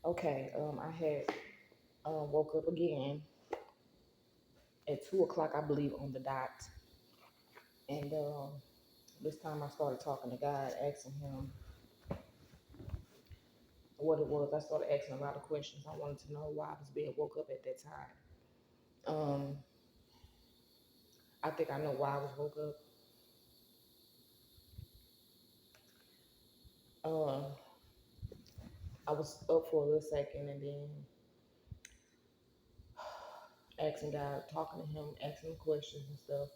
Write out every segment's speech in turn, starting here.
Okay, I had woke up again at 2 o'clock, I believe, on the dot, and this time I started talking to God, asking Him what it was. I started asking a lot of questions. I wanted to know why I was being woke up at that time. Um, I think I know why I was woke up. Uh, I was up for a little second, and then asking God, talking to Him, asking Him questions and stuff,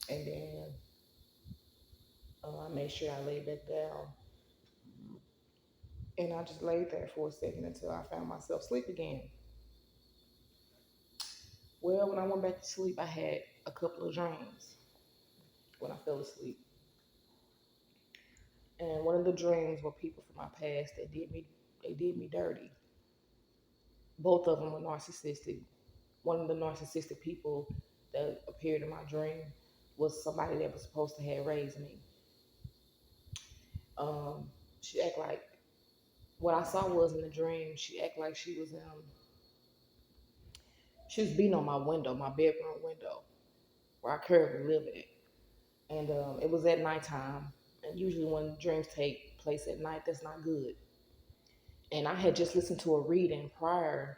and then I made sure I laid back down. And I just laid there for a second until I found myself asleep again. Well, when I went back to sleep, I had a couple of dreams when I fell asleep. And one of the dreams were people from my past that did me dirty. Both of them were narcissistic. One of the narcissistic people that appeared in my dream was somebody that was supposed to have raised me. Um, she act like what I saw was in the dream. She act like she was beating on my window, my bedroom window, where I currently live at. And it was at nighttime. And usually when dreams take place at night, that's not good. And I had just listened to a reading prior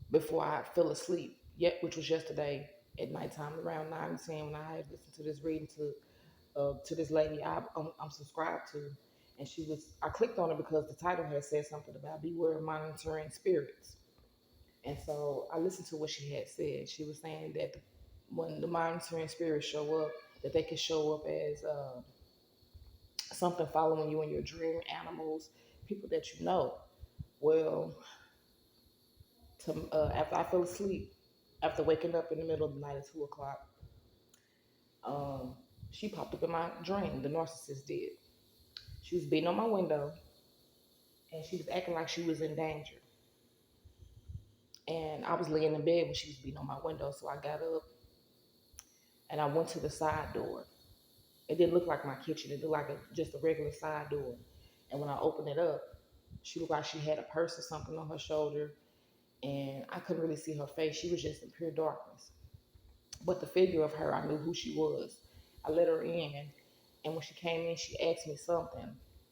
before I fell asleep, yet which was yesterday at nighttime around 9 or 10 when I had listened to this reading to this lady I'm subscribed to, and I clicked on it because the title had said something about beware of monitoring spirits, and so I listened to what she had said. She was saying that when the monitoring spirits show up, that they can show up as something following you in your dream, animals, people that you know. Well, after I fell asleep, after waking up in the middle of the night at 2 o'clock, um, she popped up in my dream. The narcissist did. She was beating on my window, and she was acting like she was in danger. And I was laying in bed when she was beating on my window, so I got up and I went to the side door. It didn't look like my kitchen; it looked like just a regular side door. And when I opened it up, she looked like she had a purse or something on her shoulder, and I couldn't really see her face. She was just in pure darkness. But the figure of her, I knew who she was. I let her in, and when she came in, she asked me something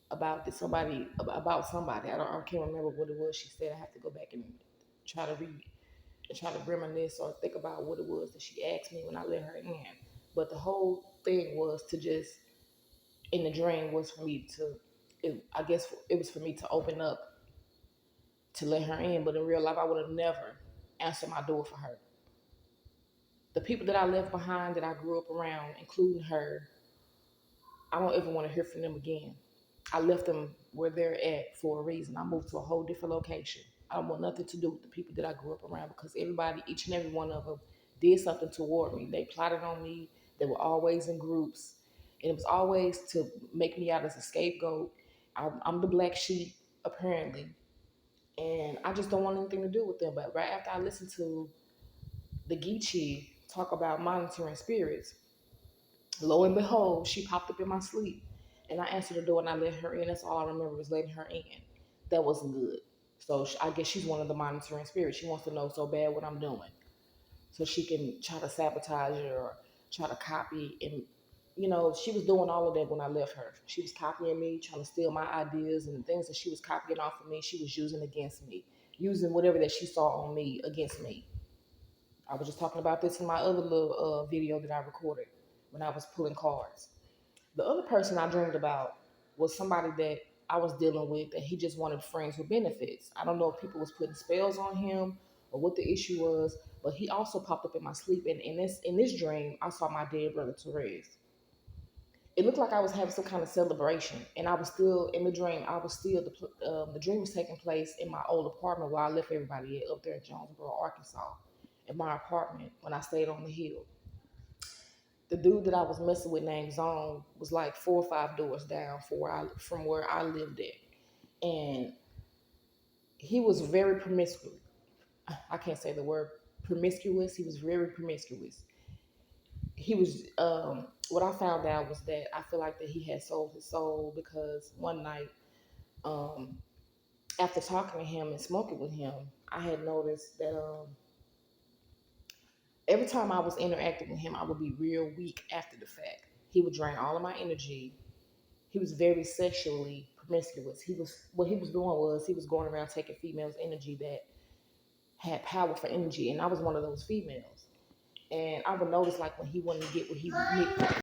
about somebody. I can't remember what it was. She said I have to go back and try to read and try to reminisce or think about what it was that she asked me when I let her in. But the whole thing was to just in the dream was for me to. I guess it was for me to open up to let her in, but in real life, I would have never answered my door for her. The people that I left behind that I grew up around, including her, I don't ever want to hear from them again. I left them where they're at for a reason. I moved to a whole different location. I don't want nothing to do with the people that I grew up around because everybody, each and every one of them, did something toward me. They plotted on me. They were always in groups. And it was always to make me out as a scapegoat. I'm the black sheep, apparently. And I just don't want anything to do with them. But right after I listened to the Geechee talk about monitoring spirits, lo and behold, she popped up in my sleep. And I answered the door and I let her in. That's all I remember was letting her in. That wasn't good. So I guess she's one of the monitoring spirits. She wants to know so bad what I'm doing. So she can try to sabotage it or try to copy. And, she was doing all of that when I left her. She was copying me, trying to steal my ideas, and the things that she was copying off of me, she was using against me, using whatever that she saw on me against me. I was just talking about this in my other little video that I recorded when I was pulling cards. The other person I dreamed about was somebody that I was dealing with that he just wanted friends with benefits. I don't know if people was putting spells on him or what the issue was, but he also popped up in my sleep. And in this dream, I saw my dead brother Therese. It looked like I was having some kind of celebration, and I was still in the dream. I was still the dream was taking place in my old apartment where I left everybody at up there in Jonesboro, Arkansas, in my apartment when I stayed on the hill. The dude that I was messing with named Zone was like 4 or 5 doors down from where I lived at. And he was very promiscuous. I can't say the word promiscuous. He was very promiscuous. He was, what I found out was that I feel like that he had sold his soul because one night, um, after talking to him and smoking with him, I had noticed that every time I was interacting with him, I would be real weak after the fact. He would drain all of my energy. He was very sexually promiscuous. What he was doing was he was going around taking females' energy that had powerful energy, and I was one of those females. And I would notice like when he wanted to get what he needed,